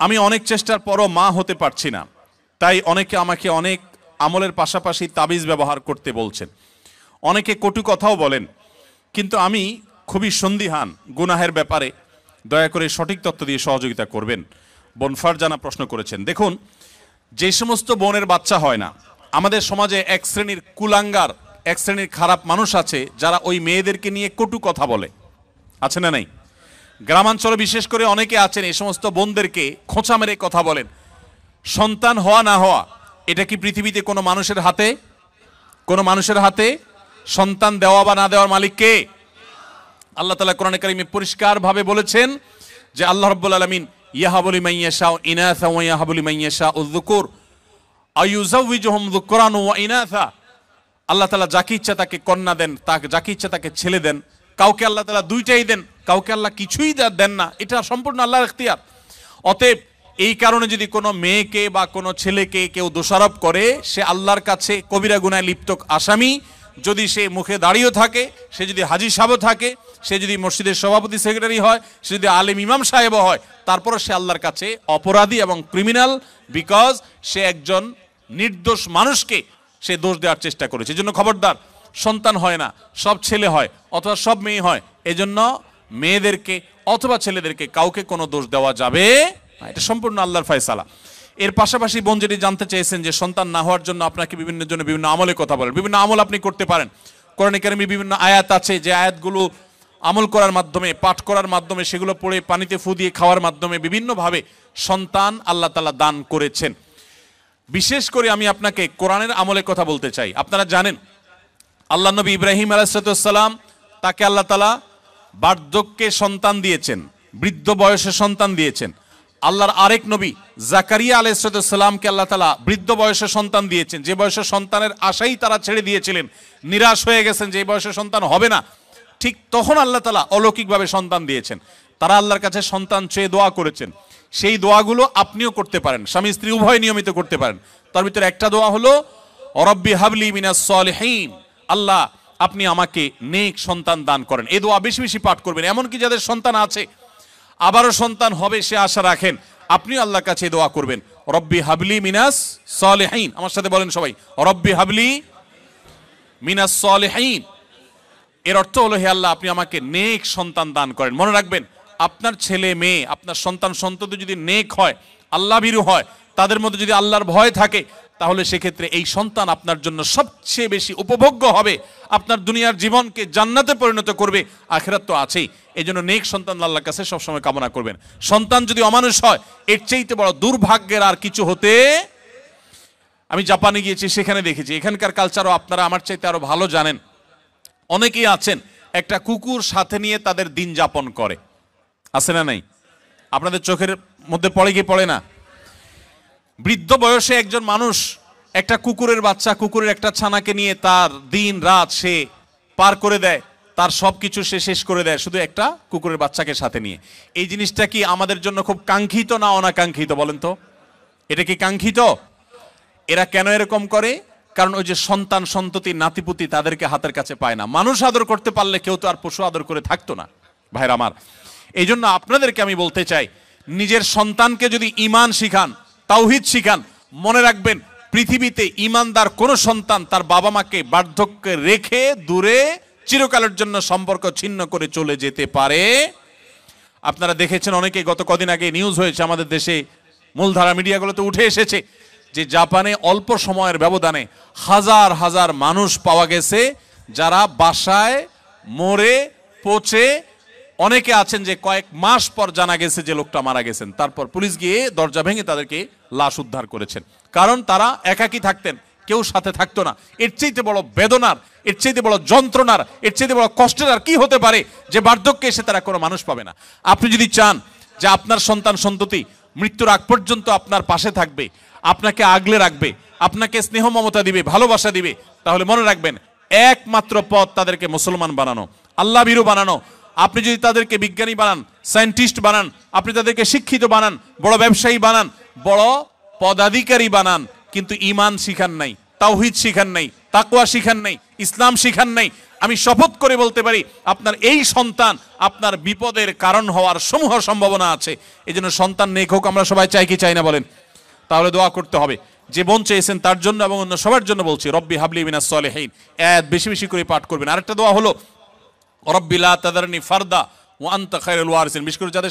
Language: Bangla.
আমি অনেক চেষ্টার পরও মা হতে পারছি না, তাই অনেকে আমাকে অনেক আমলের পাশাপাশি তাবিজ ব্যবহার করতে বলছেন, অনেকে কটু কথাও বলেন, কিন্তু আমি খুবই সন্দিহান গুনাহের ব্যাপারে। দয়া করে সঠিক তথ্য দিয়ে সহযোগিতা করবেন। বোন ফারজানা প্রশ্ন করেছেন, দেখুন, যে সমস্ত বোনের বাচ্চা হয় না, আমাদের সমাজে এক শ্রেণীর কুলাঙ্গার, এক শ্রেণীর খারাপ মানুষ আছে যারা ওই মেয়েদেরকে নিয়ে কটু কথা বলে, আছে না নাই? গ্রামাঞ্চলে বিশেষ করে অনেকে আছেন এই সমস্ত বোনদেরকে খোঁচা মেরে কথা বলেন। সন্তান হওয়া না হওয়া এটা কি পৃথিবীতে কোনো মানুষের হাতে? কোনো মানুষের হাতে? সন্তান দেওয়া বা না দেওয়ার মালিক কে? আল্লাহ তাআলা কোরআনে কারিমে পরিষ্কারভাবে বলেছেন যে আল্লাহ রাব্বুল আলামিন ইয়াহাবু লিমান ইয়াশাউ ইনাসা ওয়া ইয়াহাবু লিমান ইয়াশাউ যুকুর আইয়ুযাওয়িজুহুম যুকরান ওয়া ইনাসা। আল্লাহ তাআলা যাকে ইচ্ছা তাকে কন্যা দেন, তাকে যাকে ইচ্ছা তাকে ছেলে দেন। কাউকে আল্লাহ তাআলা দুইটাই দেন, কাউকে আল্লাহ কিছুই দেন না। এটা সম্পূর্ণ আল্লাহর ইখতিয়ার। অতএব এই কারণে যদি কোনো মেয়েকে বা কোনো ছেলেকে কেউ দোষারোপ করে, সে আল্লাহর কাছে কবিরা গুনাহে লিপ্ত আসামি। যদি সে মুখে দাঁড়িয়েও থাকে, সে যদি হাজী সাহেবও থাকে, সে যদি মসজিদের সভাপতি সেক্রেটারি হয়, সে যদি আলেম ইমাম সাহেবও হয়, তারপরও সে আল্লাহর কাছে অপরাধী এবং ক্রিমিনাল, বিকজ সে একজন নির্দোষ মানুষকে সে দোষ দেওয়ার চেষ্টা করেছে। এজন্য খবরদার, সন্তান হয় না, সব ছেলে হয় অথবা সব মেয়ে হয়, এজন্য মেয়েদেরকে অথবা ছেলেদেরকে কাউকে কোনো দোষ দেওয়া যাবে না। এটা সম্পূর্ণ আল্লাহর ফয়সালা। এর পাশাপাশি বোন যেটি জানতে চেয়েছেন যে সন্তান না হওয়ার জন্য আপনাকে বিভিন্ন আমলের কথা বলেন। বিভিন্ন আমল আপনি করতে পারেন। কোরআনে কারিমে বিভিন্ন আয়াত আছে, যে আয়াতগুলো আমল করার মাধ্যমে, পাঠ করার মাধ্যমে, সেগুলো পড়ে পানিতে ফু দিয়ে খাওয়ার মাধ্যমে বিভিন্নভাবে সন্তান আল্লাহ তাআলা দান করেছেন। বিশেষ করে আমি আপনাকে কোরআনের আমলের কথা বলতে চাই। আপনারা জানেন আল্লাহ নবী ইব্রাহিম আলাইহিস সালাম, তাকে আল্লাহ তাআলা বার্ধক্যে সন্তান দিয়েছেন, বৃদ্ধ বয়সে সন্তান দিয়েছেন। আল্লাহর আরেক নবী জাকারিয়া আলাইহিস সালামকে আল্লাহ তাআলা বৃদ্ধ বয়সে সন্তান দিয়েছেন, যে বয়সে সন্তানের আশাই তারা ছেড়ে দিয়েছিলেন, নিরাশ হয়ে গেছেন যে বয়সে সন্তান হবে না। ঠিক তখন আল্লাহ তাআলা অলৌকিকভাবে সন্তান দিয়েছেন। তারা আল্লাহর কাছে সন্তান চেয়ে দোয়া করেছেন। সেই দোয়াগুলো আপনিও করতে পারেন, স্বামী স্ত্রী উভয় নিয়মিত করতে পারেন। তার ভিতরে একটা দোয়া হলো রব্বি হাবলি মিনাস সলিহিন, আল্লাহ আপনি আমাকে নেক সন্তান দান করেন। এই দোয়া বেশি বেশি পাঠ করবেন। এমনকি যাদের সন্তান আছে, আবারও সন্তান হবে সে আশা রাখেন, আপনিও আল্লাহর কাছে দোয়া করবেন, রব্বি হাবলি মিনাস সলিহিন। আমার সাথে বলেন সবাই, রব্বি হাবলি মিনাস সলিহিন। এর অর্থ হলো, হে আল্লাহ আপনি আমাকে নেক সন্তান দান করেন। মনে রাখবেন, আপনার ছেলে মেয়ে, আপনার সন্তান সন্ততি যদি নেক হয়, আল্লাহ ভীরু হয়, তাদের মধ্যে যদি আল্লাহর ভয় থাকে, তাহলে সেক্ষেত্রে এই সন্তান আপনার জন্য সবচেয়ে বেশি উপভোগ্য হবে, আপনার দুনিয়ার জীবনকে জান্নাতে পরিণত করবে, আখিরাত তো আছেই। এই জন্য নেক সন্তান আল্লাহর কাছে সবসময় কামনা করবেন। সন্তান যদি অমানুষ হয়, এর চাইতে বড় দুর্ভাগ্যের আর কিছু হতে। আমি জাপানে গিয়েছি, সেখানে দেখেছি, এখানকার কালচারও আপনারা আমার চাইতে আরো ভালো জানেন। অনেকেই আছেন একটা কুকুর সাথে নিয়ে তাদের দিন যাপন করে, আছে না নাই? আপনাদের চোখের মধ্যে পড়ে কি পড়ে না? বৃদ্ধ বয়সে একজন মানুষ একটা কুকুরের বাচ্চা, কুকুরের একটা ছানাকে নিয়ে তার দিন রাত সে পার করে দেয়, তার সবকিছু সে শেষ করে দেয় শুধু একটা কুকুরের বাচ্চাকে সাথে নিয়ে। এই জিনিসটা কি আমাদের জন্য খুব কাঙ্ক্ষিত না অনাকাঙ্ক্ষিত বলেন তো? এটা কি কাঙ্ক্ষিত? এরা কেন এরকম করে? কারণ ওই যে সন্তান সন্ততি নাতিপুতি তাদেরকে হাতের কাছে পায় না। মানুষ আদর করতে পারলে কেউ তো আর পশু আদর করে থাকতো না ভাইরা আমার। এই জন্য আপনাদেরকে আমি বলতে চাই, নিজের সন্তানকে যদি ঈমান শিখান, তাওহীদ শিখান, মনে রাখবেন পৃথিবীতে ঈমানদার কোন সন্তান তার বাবা মাকে বার্ধক্যে রেখে দূরে চিরকালের জন্য সম্পর্ক ছিন্ন করে চলে যেতে পারে। আপনারা দেখেছেন, অনেকে গত কদিন আগে নিউজ হয়েছে আমাদের দেশে, মূলধারা মিডিয়াগুলোতে উঠে এসেছে যে জাপানে অল্প সময়ের ব্যবধানে হাজার হাজার মানুষ পাওয়া গেছে যারা বাসায় মরে পচে, অনেকে আছেন যে কয়েক মাস পর জানা গেছে যে লোকটা মারা গেছেন, তারপর পুলিশ গিয়ে দরজা ভেঙে তাদেরকে লাশ উদ্ধার করেছেন। কারণ তারা একাকী থাকতেন, কেউ সাথে থাকতো না। এর চাইতে বড় বেদনার, এর চাইতে বড় যন্ত্রণার, এর চাইতে বড় কষ্টের আর কি হতে পারে যে বার্ধক্যে এসে তারা কোনো মানুষ পাবে না। আপনি যদি চান যে আপনার সন্তান সন্ততি মৃত্যুর আগ পর্যন্ত আপনার পাশে থাকবে, আপনাকে আগলে রাখবে, আপনাকে স্নেহ মমতা দিবে, ভালোবাসা দিবে, তাহলে মনে রাখবেন একমাত্র পথ তাদেরকে মুসলমান বানানো, আল্লাহ ভীরু বানানো। আপনি যদি তাদেরকে বিজ্ঞানী বানান, সায়েন্টিস্ট বানান, আপনি তাদেরকে শিক্ষিত বানান, বড় ব্যবসায়ী বানান, বড় পদাধিকারী বানান, কিন্তু ঈমান শিখান নাই, তাওহীদ শিখান নাই, তাকওয়া শিখান নাই, ইসলাম শিখান নাই, আমি শপথ করে বলতে পারি আপনার এই সন্তান আপনার বিপদের কারণ হওয়ার সমূহ সম্ভাবনা আছে। এই জন্য সন্তান নেক হোক আমরা সবাই চাই কি চাই না বলেন? তাহলে দোয়া করতে হবে। যে বোন চেয়েছেন তার জন্য এবং অন্য সবার জন্য বলছি, রব্বি হাবলি মিনাস সালিহিন, আয়াত বেশি বেশি করে পাঠ করবেন। আরেকটা দোয়া হলো রব্বি লা তাদারনি ফারদা ওয়া আনতা খায়রুল ওয়ারিসিন, বিশেষ করে যাদের